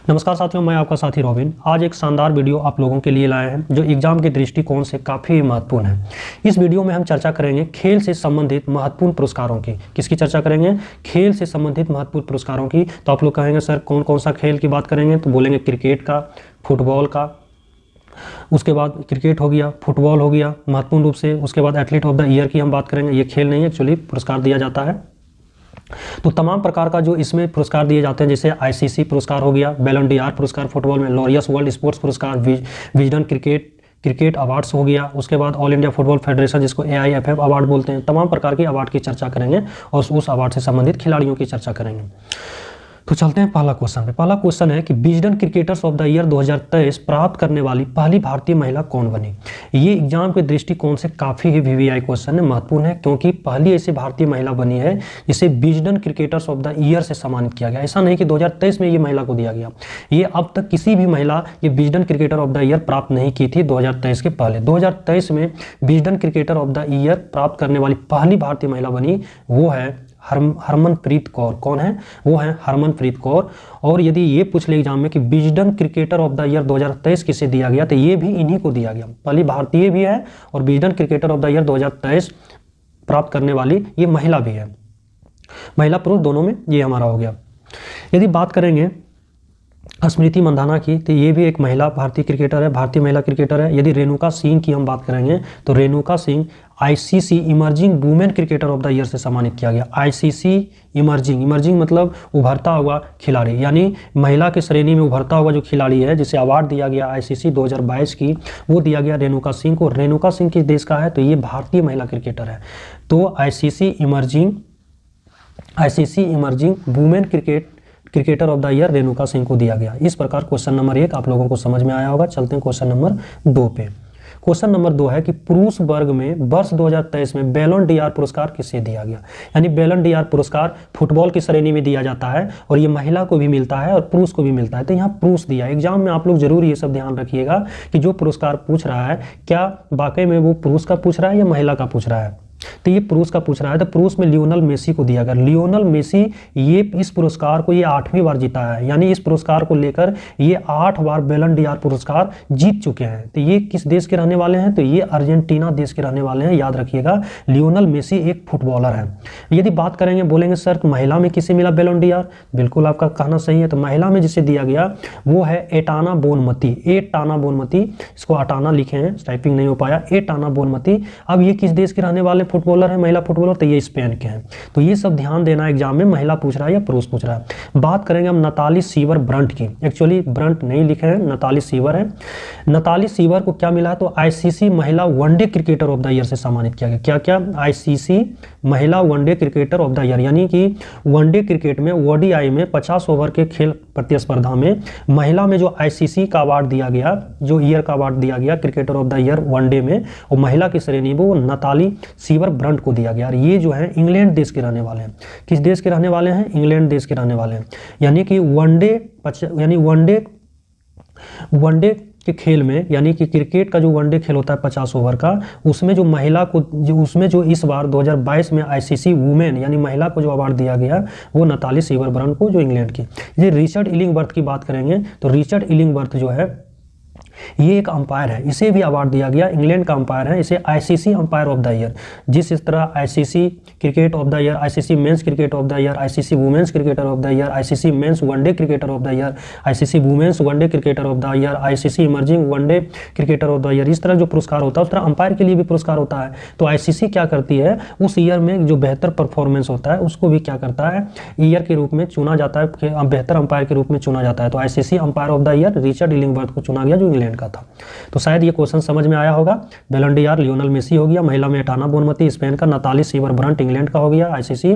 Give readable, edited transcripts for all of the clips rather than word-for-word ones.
नमस्कार साथियों, मैं आपका साथी रॉबिन। आज एक शानदार वीडियो आप लोगों के लिए लाए हैं जो एग्जाम के दृष्टिकोण से काफ़ी महत्वपूर्ण है। इस वीडियो में हम चर्चा करेंगे खेल से संबंधित महत्वपूर्ण पुरस्कारों की। किसकी चर्चा करेंगे? खेल से संबंधित महत्वपूर्ण पुरस्कारों की। तो आप लोग कहेंगे सर कौन कौन सा खेल की बात करेंगे? तो बोलेंगे क्रिकेट का, फुटबॉल का, उसके बाद क्रिकेट हो गया, फुटबॉल हो गया महत्वपूर्ण रूप से। उसके बाद एथलीट ऑफ द ईयर की हम बात करेंगे। ये खेल नहीं है, एक्चुअली पुरस्कार दिया जाता है। तो तमाम प्रकार का जो इसमें पुरस्कार दिए जाते हैं, जैसे आईसीसी पुरस्कार हो गया, बैलन डी आर पुरस्कार फुटबॉल में, लॉरियस वर्ल्ड स्पोर्ट्स पुरस्कार, विजडन क्रिकेट अवार्ड्स हो गया। उसके बाद ऑल इंडिया फुटबॉल फेडरेशन जिसको AIFF अवार्ड बोलते हैं। तमाम प्रकार के अवार्ड की चर्चा करेंगे और उस अवार्ड से संबंधित खिलाड़ियों की चर्चा करेंगे। तो चलते हैं पहला क्वेश्चन पे। पहला क्वेश्चन है कि Wisden cricketers of the year 2023 प्राप्त करने वाली पहली भारतीय महिला कौन बनी? ये एग्जाम के दृष्टिकोण से काफ़ी ही VVI क्वेश्चन है, महत्वपूर्ण है, क्योंकि पहली ऐसी भारतीय महिला बनी है जिसे Wisden cricketers of the year से सम्मानित किया गया। ऐसा नहीं कि 2023 में ये महिला को दिया गया, ये अब तक किसी भी महिला ये Wisden cricketer of the year प्राप्त नहीं की थी 2023 के पहले। 2023 में Wisden cricketer of the year प्राप्त करने वाली पहली भारतीय महिला बनी, वो है हरमनप्रीत कौर। कौन है? वो है हरमनप्रीत कौर। और यदि ये पूछ ले एग्जाम में कि Wisden cricketer of the year 2023 किसे दिया गया, तो ये भी इन्हीं को दिया गया। पहली भारतीय भी है और Wisden cricketer of the year 2023 प्राप्त करने वाली ये महिला भी है। महिला पुरुष दोनों में ये हमारा हो गया। यदि बात करेंगे स्मृति मंधाना की, तो ये भी एक महिला भारतीय क्रिकेटर है, भारतीय महिला क्रिकेटर है। यदि रेणुका सिंह की हम बात करेंगे तो Renuka Singh ICC emerging women cricketer of the year से सम्मानित किया गया। ICC इमर्जिंग मतलब उभरता हुआ खिलाड़ी, यानी महिला के श्रेणी में उभरता हुआ जो खिलाड़ी है जिसे अवार्ड दिया गया ICC 2022 की, वो दिया गया रेणुका सिंह को। रेणुका सिंह किस देश का है? तो ये भारतीय महिला क्रिकेटर है। तो ICC emerging women cricketer of the year Renuka Singh को दिया गया। इस प्रकार क्वेश्चन नंबर 1 आप लोगों को समझ में आया होगा। चलते हैं क्वेश्चन नंबर 2 पे। क्वेश्चन नंबर 2 है कि पुरुष वर्ग में वर्ष 2023 में बैलन डी आर पुरस्कार किसे दिया गया? यानी बैलन डी आर पुरस्कार फुटबॉल की श्रेणी में दिया जाता है और ये महिला को भी मिलता है और पुरुष को भी मिलता है। तो यहाँ पुरुष दिया। एग्जाम में आप लोग जरूर ये सब ध्यान रखिएगा कि जो पुरस्कार पूछ रहा है क्या वाकई में वो पुरुष का पूछ रहा है या महिला का पूछ रहा है। तो ये पुरुष का पूछ रहा है, तो पुरुष में लियोनल मेसी को दिया गया। लियोनल मेसी ये इस पुरस्कार को ये 8वीं बार जीता है, यानी इस पुरस्कार को लेकर ये 8 बार बैलन डी आर पुरस्कार जीत चुके हैं। तो ये किस देश के रहने वाले हैं? तो ये अर्जेंटीना देश के रहने वाले हैं, याद रखिएगा। लियोनल मेसी एक फुटबॉलर है। यदि बात करेंगे, बोलेंगे सर तो महिला में किसे मिला बैलन डी आर? बिल्कुल आपका कहना सही है। तो महिला में जिसे दिया गया वो है एटाना बोनमती। इसको अटाना लिखे हैं, टाइपिंग नहीं हो पाया। एटाना बोनमती। अब ये किस देश के रहने वाले फुटबॉलर है, महिला फुटबॉलर? तो ये स्पेन के हैं। तो ये सब ध्यान देना एग्जाम में, महिला पूछ रहा है या पुरुष पूछ रहा है। बात करेंगे हम नताली सीवर ब्रंट की। एक्चुअली ब्रंट नहीं लिखे हैं, नताली सीवर है। नताली सीवर को क्या मिला है? तो ICC महिला one day cricketer of the year से सम्मानित किया गया। क्या ICC महिला one day cricketer of the year, यानी कि वनडे क्रिकेट में ODI में 50 ओवर के खेल प्रतिस्पर्धा में महिला में जो ICC का अवार्ड दिया गया, जो ईयर का अवार्ड दिया गया cricketer of the year one day में, और महिला की श्रेणी में वो नताली सीवर ब्रंट को दिया गया। और ये जो है इंग्लैंड देश के रहने वाले हैं। किस देश के रहने वाले हैं? इंग्लैंड देश के रहने वाले हैं। यानी कि वनडे के खेल में, यानी कि क्रिकेट का जो वनडे खेल होता है 50 ओवर का, उसमें जो महिला को जो इस बार 2022 में ICC वुमेन यानी महिला को जो अवार्ड दिया गया वो नताली सीवर ब्रंट को, जो इंग्लैंड की। ये रिचर्ड इलिंगवर्थ की बात करेंगे तो रिचर्ड इलिंगवर्थ जो है ये एक अंपायर है, इसे भी अवार्ड दिया गया। इंग्लैंड का अंपायर है, इसे ICC umpire of the year. जिस तरह ICC cricket of the year, ICC men's cricket of the year, ICC women's cricketer of the year, ICC men's one day cricketer of the year, ICC women's one day cricketer of the year, ICC emerging one day cricketer of the year, इस तरह जो पुरस्कार होता है उस तरह umpire के लिए भी पुरस्कार होता है। तो ICC क्या करती है, उस ईयर में जो बेहतर परफॉर्मेंस होता है उसको भी क्या करता है, ईयर के रूप में चुना जाता है, बेहतर अंपायर के रूप में चुना जाता है। तो ICC umpire of the year Richard Illingworth को चुना गया, जो इंग्लैंड का था। तो शायद ये क्वेश्चन समझ में आया होगा। बैलन डी आर लियोनल मेसी हो गया, महिला में एटाना बोनमती स्पेन का, नताली सीवर ब्रंट इंग्लैंड का हो गया, ICC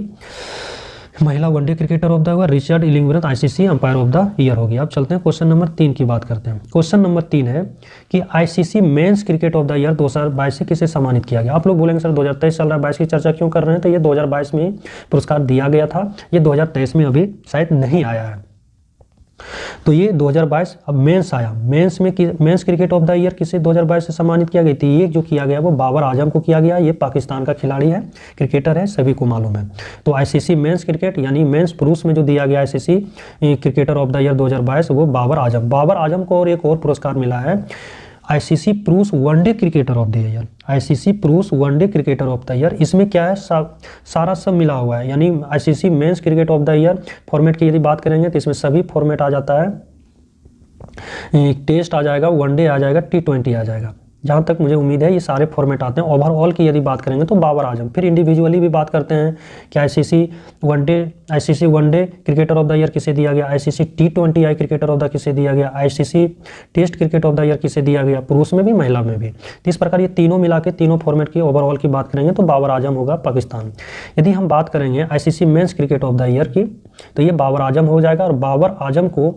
महिला one day cricketer of the year Richard Illingworth ICC umpire of the year हो गया। अब चलते हैं क्वेश्चन नंबर 3 की बात करते हैं। क्वेश्चन नंबर 3 है कि ICC men's cricket of the year 2022 से किसे सम्मानित किया गया? आप लोग बोलेंगे सर 2023 चल रहा है, 22 की चर्चा क्यों कर रहे हैं? तो ये 2022 में पुरस्कार दिया गया था, ये 2023 में अभी शायद नहीं आया है। तो ये 2022। अब मेंस आया, मेंस में mains cricket of the year किसे 2022 से सम्मानित किया गया? तो ये जो किया गया वो बाबर आजम को किया गया। ये पाकिस्तान का खिलाड़ी है, क्रिकेटर है, सभी को मालूम है। तो आईसीसी मेंस क्रिकेट यानी मेंस पुरुष में जो दिया गया ICC cricketer of the year 2022 वो बाबर आजम को। और एक और पुरस्कार मिला है आईसीसी पुरुष one day cricketer of the year, ICC पुरुष one day cricketer of the year. इसमें क्या है, सारा सब मिला हुआ है। यानी ICC men's cricket of the year format की यदि बात करेंगे तो इसमें सभी फॉर्मेट आ जाता है। टेस्ट आ जाएगा, वनडे आ जाएगा, T20 आ जाएगा। जहाँ तक मुझे उम्मीद है ये सारे फॉर्मेट आते हैं। ओवरऑल की यदि बात करेंगे तो बाबर आजम। फिर इंडिविजुअली भी बात करते हैं कि ICC one day cricketer of the year किसे दिया गया, ICC T20 cricketer of the किसे दिया गया, ICC test cricket of the year किसे दिया गया, पुरुष में भी महिला में भी। तो इस प्रकार ये तीनों मिला के तीनों फॉर्मेट की ओवरऑल की बात करेंगे तो बाबर आजम होगा पाकिस्तान। यदि हम बात करेंगे ICC men's cricket of the year की तो ये बाबर आजम हो जाएगा। और बाबर आजम को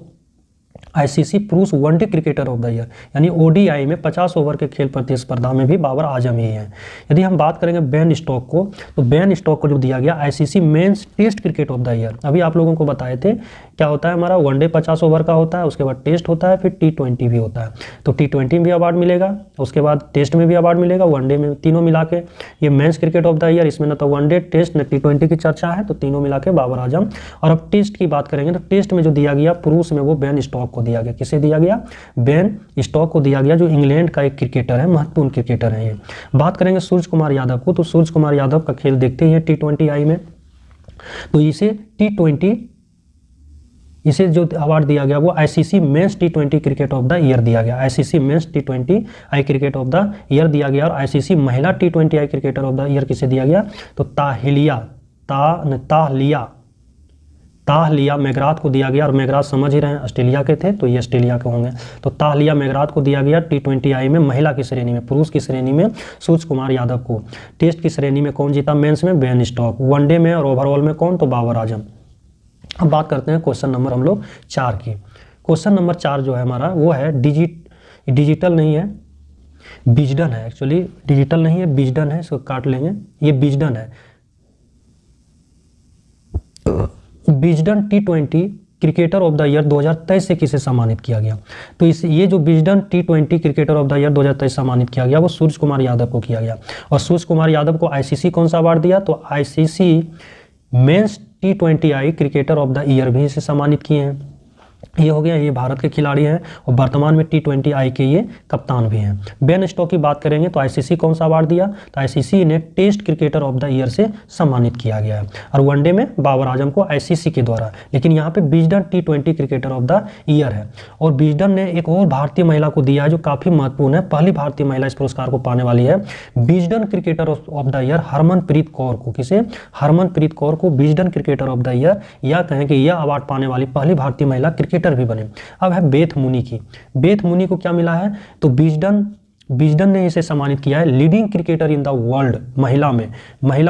आईसीसी पुरुष one day cricketer of the year यानी ओडीआई में 50 ओवर के खेल प्रतिस्पर्धा में भी बाबर आजम ही है। यदि हम बात करेंगे बेन स्टोक को तो बेन स्टोक को जो दिया गया ICC men's test cricket of the year. अभी आप लोगों को बताए थे क्या होता है, हमारा वनडे 50 ओवर का होता है, उसके बाद टेस्ट होता है, फिर T20 भी होता है। तो T20 में भी अवार्ड मिलेगा, उसके बाद टेस्ट में भी अवार्ड मिलेगा, वनडे में, तीनों मिला के ये mains cricket of the year. इसमें न तो वनडे, टेस्ट, न T20 की चर्चा है, तो तीनों मिला के बाबर आजम। और अब टेस्ट की बात करेंगे तो टेस्ट में जो दिया गया पुरुष में वो बेन स्टोक को दिया गया। किसे दिया गया? बेन स्टोक को दिया गया, जो इंग्लैंड का एक क्रिकेटर है, महत्वपूर्ण क्रिकेटर है ये। बात करेंगे सूरज कुमार यादव को तो सूरज कुमार यादव का खेल देखते हैं T20 में। तो इसे T20 इसे जो अवार्ड दिया गया वो ICC men's T20 cricket of the year दिया गया। ICC mains T20 cricket of the year दिया गया। और आईसीसी महिला T20 cricketer of the year किसे दिया गया? तो ताहलिया मैकग्राथ को दिया गया। और मैकग्राथ समझ ही रहे हैं ऑस्ट्रेलिया के थे, तो ये ऑस्ट्रेलिया के होंगे। तो ताहलिया मैकग्राथ को दिया गया T20 में महिला की श्रेणी में। पुरुष की श्रेणी में सूरज कुमार यादव को। टेस्ट की श्रेणी में कौन जीता? मेंस में बेन स्टोक। वनडे में और ओवरऑल में कौन? तो बाबर आजम। अब बात करते हैं क्वेश्चन नंबर हम लोग 4 की। क्वेश्चन नंबर 4 जो है हमारा वो है डिजिटल नहीं है, विजडन है। एक्चुअली डिजिटल नहीं है, विजडन है, इसको काट लेंगे। ये विजडन है। Wisden T20 cricketer of the year 2023 से किसे सम्मानित किया गया? तो ये जो Wisden T20 cricketer of the year 2023 सम्मानित किया गया वो सूरज कुमार यादव को किया गया। और सूरज कुमार यादव को आईसीसी कौन सा अवार्ड दिया? तो ICC men's T20 cricketer of the year भी इसे सम्मानित किए हैं। ये हो गया, ये भारत के खिलाड़ी हैं और वर्तमान में T20 के ये कप्तान भी हैं। बेन स्टोक की बात करेंगे तो आईसीसी कौन सा अवार्ड दिया? तो आईसीसी ने test cricketer of the year से सम्मानित किया गया है। और वनडे में बाबर आजम को आईसीसी के द्वारा। लेकिन यहाँ पे Wisden T20 cricketer of the year है। और विजडन ने एक और भारतीय महिला को दिया है जो काफ़ी महत्वपूर्ण है, पहली भारतीय महिला इस पुरस्कार को पाने वाली है। Wisden cricketer of the year Harmanpreet Kaur को। किसे? हरमनप्रीत कौर को Wisden cricketer of the year, या कहें कि यह अवार्ड पाने वाली पहली भारतीय महिला क्रिकेटर भी बने। अब है बेथ मुनी की। बेथ मुनी को क्या मिला है? तो विजडन ने इसे सम्मानित किया है leading cricketer in the world महिला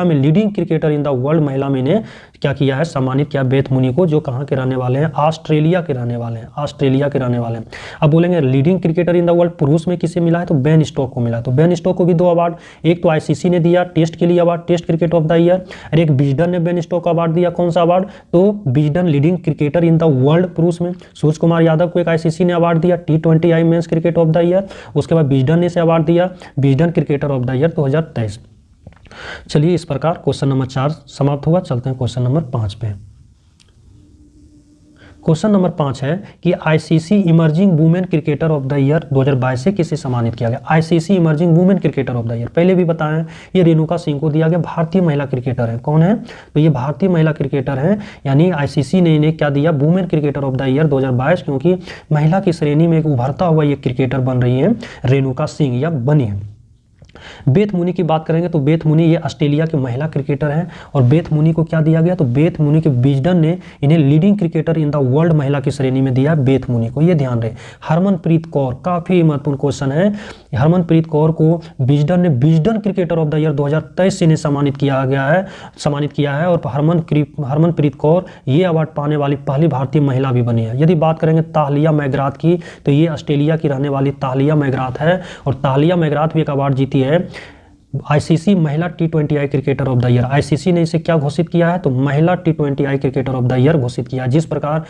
में leading cricketer in the world महिला में ने क्या किया है? सम्मानित किया बेथ मुनी को, जो कहाँ के रहने वाले हैं? ऑस्ट्रेलिया के रहने वाले हैं। अब बोलेंगे leading cricketer in the world पुरुष में किसे मिला है? तो बेन स्टोक को मिला। तो बेन स्टोक को भी 2 अवार्ड, एक तो आईसीसी ने दिया टेस्ट के लिए award, test cricket of the year, और एक विजडन ने बेन स्टोक को अवार्ड दिया। कौन सा अवार्ड? तो Wisden leading cricketer in the world पुरुष में। सूरज कुमार यादव को एक आईसीसी ने अवार्ड दिया T20 mains cricket of the year. उसके बाद विजडन ने इसे अवार्ड दिया Wisden cricketer of the year 2023। चलिए इस प्रकार क्वेश्चन नंबर 4 समाप्त हुआ। चलते हैं क्वेश्चन नंबर 5 पे। क्वेश्चन नंबर 5 है कि ICC emerging women cricketer of the year 2022 से किसे सम्मानित किया गया? ICC emerging women cricketer of the year पहले भी बताया, ये रेणुका सिंह को दिया गया। भारतीय महिला क्रिकेटर है। कौन है? तो ये भारतीय महिला क्रिकेटर हैं। यानी आईसीसी ने इन्हें क्या दिया? Women cricketer of the year 2022, क्योंकि महिला की श्रेणी में एक उभरता हुआ ये क्रिकेटर बन रही है रेणुका सिंह, या बनी है। बेथ मुनी की बात करेंगे तो बेथ मुनी ये ऑस्ट्रेलिया के महिला क्रिकेटर हैं। और बेथ मुनी को क्या दिया गया? तो बेथ मुनी के विजडन ने इन्हें leading cricketer in the world महिला की श्रेणी में दिया बेथ मुनी को, ये ध्यान रहे। हरमनप्रीत कौर, काफी महत्वपूर्ण क्वेश्चन है। हरमनप्रीत कौर को विजडन ने Wisden cricketer of the year 2023 से इन्हें सम्मानित किया है। और हरमनप्रीत कौर ये अवार्ड पाने वाली पहली भारतीय महिला भी बनी है। यदि बात करेंगे ताहलिया मैकग्राथ की तो ये ऑस्ट्रेलिया की रहने वाली ताहलिया मैकग्राथ है। और ताहलिया मैकग्राथ भी एक अवार्ड जीती है आईसीसी महिला T20 cricketer of the year. ICC ने इसे क्या घोषित किया है? तो महिला T20 cricketer of the year घोषित किया। जिस प्रकार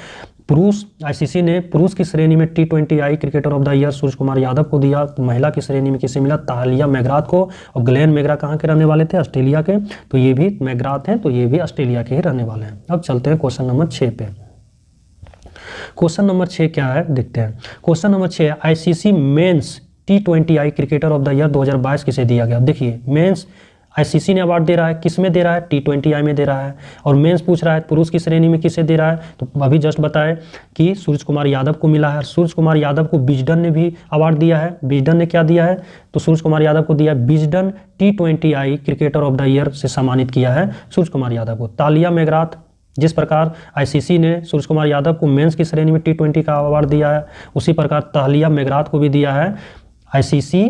पुरुष आईसीसी ने पुरुष की श्रेणी में T20I cricketer of the year Suraj Kumar Yadav को दिया। तो महिला की श्रेणी में किसे मिला? तालिया मैकग्राथ को। और ग्लेन मैकग्रा कहाँ के रहने वाले थे? ऑस्ट्रेलिया के। तो ये भी मैकग्राथ हैं, तो ये भी ऑस्ट्रेलिया के ही रहने वाले हैं। अब चलते हैं क्वेश्चन नंबर 6 पे। क्वेश्चन नंबर 6 क्या है देखते हैं। Question number 6, ICC men's T20I cricketer of the year 2022 किसे दिया गया? देखिए मेंस आईसीसी ने अवार्ड दे रहा है, किस में दे रहा है? T20I में दे रहा है। और मेंस पूछ रहा है पुरुष की श्रेणी में किसे दे रहा है? तो अभी जस्ट बताए कि सूरज कुमार यादव को मिला है। सूरज कुमार यादव को विजडन ने भी अवार्ड दिया है। विजडन ने क्या दिया है? तो सूरज कुमार यादव को दिया Wisden T20I cricketer of the year से सम्मानित किया है सूरज कुमार यादव को। तालिया मैकग्राथ, जिस प्रकार आईसीसी ने सूरज कुमार यादव को मेंस की श्रेणी में T20 का अवार्ड दिया है, उसी प्रकार तालिया मैकग्राथ को भी दिया है ICC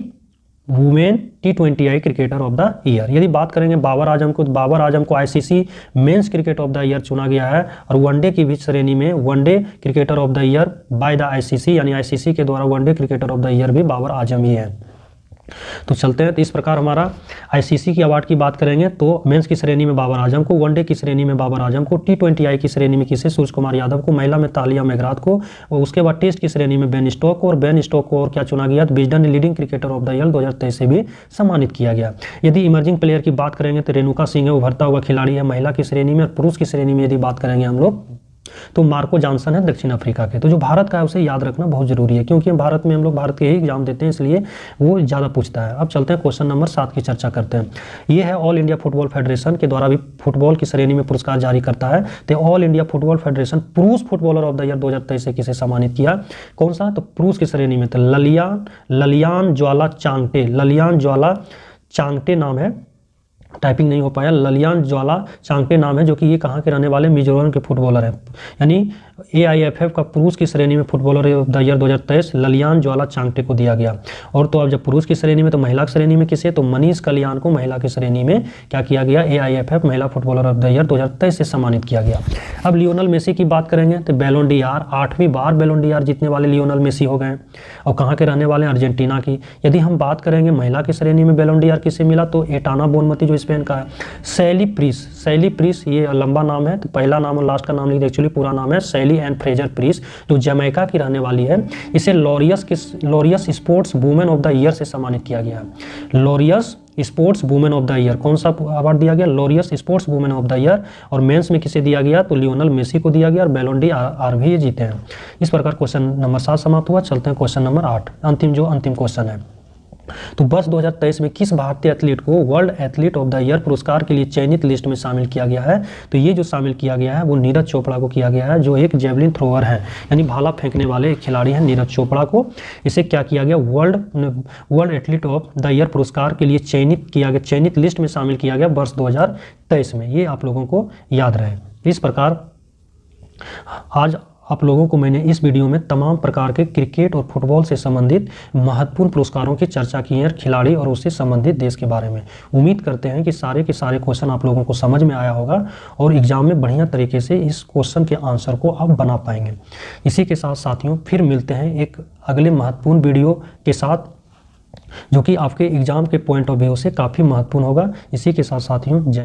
women T20I cricketer of the year. यदि बात करेंगे बाबर आजम को, तो बाबर आजम को ICC men's cricket of the year चुना गया है। और वनडे की भी श्रेणी में one day cricketer of the year by the ICC, यानी आईसीसी के द्वारा one day cricketer of the year भी बाबर आजम ही है। तो चलते हैं। तो इस प्रकार हमारा आईसीसी की अवार्ड की बात करेंगे तो मेंस की श्रेणी में बाबर आजम को, वनडे की श्रेणी में बाबर आजम को, T20I की श्रेणी में किसे? सूरज कुमार यादव को, महिला में तालिया मैकग्राथ को, और उसके बाद टेस्ट की श्रेणी में बेन स्टोक को। और बेन स्टोक को और क्या चुना गया? Wisden leading cricketer of the year 2023 से भी सम्मानित किया गया। यदि इमर्जिंग प्लेयर की बात करेंगे तो रेणुका सिंह है, उभरता हुआ खिलाड़ी है महिला की श्रेणी में। और पुरुष की श्रेणी में यदि बात करेंगे हम लोग तो मार्को जॉनसन है दक्षिण अफ्रीका के। तो जो भारत का है उसे याद रखना बहुत जरूरी है, क्योंकि भारत में हम लोग भारत के ही एग्जाम देते हैं, इसलिए वो ज़्यादा पूछता है। अब चलते हैं क्वेश्चन नंबर 7 की चर्चा करते हैं। ये है ऑल इंडिया फुटबॉल फेडरेशन के द्वारा भी फुटबॉल की श्रेणी में पुरस्कार जारी करता है। तो ऑल इंडिया फुटबॉल फेडरेशन पुरुष फुटबॉलर ऑफ द ईयर 2023 से किसे सम्मानित किया? कौन सा? तो पुरुष की श्रेणी में तो ललियान ज्वाला चांगटे, ललियान ज्वाला चांगटे नाम है, टाइपिंग नहीं हो पाया, ललियान ज्वाला चांगटे नाम है, जो कि ये कहाँ के रहने वाले? मिजोरम के फुटबॉलर हैं। यानी AIFF का पुरुष की श्रेणी में फुटबॉलर ऑफ द ईयर 2023 ललियान ज्वाला चांगटे को दिया गया। और तो अब जब पुरुष की श्रेणी में, तो महिला की श्रेणी में किसे? तो मनीष कल्याण को महिला की श्रेणी में क्या किया गया? AIFF महिला फुटबॉलर ऑफ द ईयर 2023 से सम्मानित किया गया। अब लियोनल मेसी की बात करेंगे तो बैलोन डी आर 8वीं बार बैलोन डी आर जीतने वाले लियोनल मेसी हो गए। और कहाँ के रहने वाले हैं? अर्जेंटीना की। यदि हम बात करेंगे महिला की श्रेणी में बैलोन डी आर किसे मिला? तो एटाना बोनमती जो स्पेन का है। सैली प्रीस, ये लंबा नाम है, तो पहला नाम और लास्ट का नाम लिख, एक्चुअली पूरा नाम है सैली एंड फ्रेजर प्रीस, जो जमैका की रहने वाली है। इसे Laureus sports women of the year से सम्मानित किया गया। Laureus sports women of the year, कौन सा अवार्ड दिया गया? Laureus sports women of the year. और मेंस में किसे दिया गया? तो लियोनल मेसी को दिया गया। और बैलोन डी आर भी जीते हैं। इस प्रकार क्वेश्चन नंबर 7 समाप्त हुआ। चलते हैं क्वेश्चन नंबर 8, अंतिम क्वेश्चन है। तो वर्ष 2023 में किस भारतीय एथलीट को world athlete of the year पुरस्कार के लिए चयनित लिस्ट में शामिल किया गया है? तो ये जो शामिल किया गया है वो नीरज चोपड़ा को किया गया है, जो एक जेवलिन थ्रोअर है, यानी भाला फेंकने वाले एक खिलाड़ी हैं नीरज चोपड़ा को। इसे क्या किया गया? World athlete of the year पुरस्कार के लिए चयनित लिस्ट में शामिल किया गया वर्ष 2023 में। ये आप लोगों को याद रहे। इस प्रकार आज आप लोगों को मैंने इस वीडियो में तमाम प्रकार के क्रिकेट और फुटबॉल से संबंधित महत्वपूर्ण पुरस्कारों की चर्चा की है, खिलाड़ी और उससे संबंधित देश के बारे में। उम्मीद करते हैं कि सारे के सारे क्वेश्चन आप लोगों को समझ में आया होगा और एग्जाम में बढ़िया तरीके से इस क्वेश्चन के आंसर को आप बना पाएंगे। इसी के साथ साथियों फिर मिलते हैं एक अगले महत्वपूर्ण वीडियो के साथ, जो कि आपके एग्जाम के पॉइंट ऑफ व्यू से काफ़ी महत्वपूर्ण होगा। इसी के साथ साथियों जय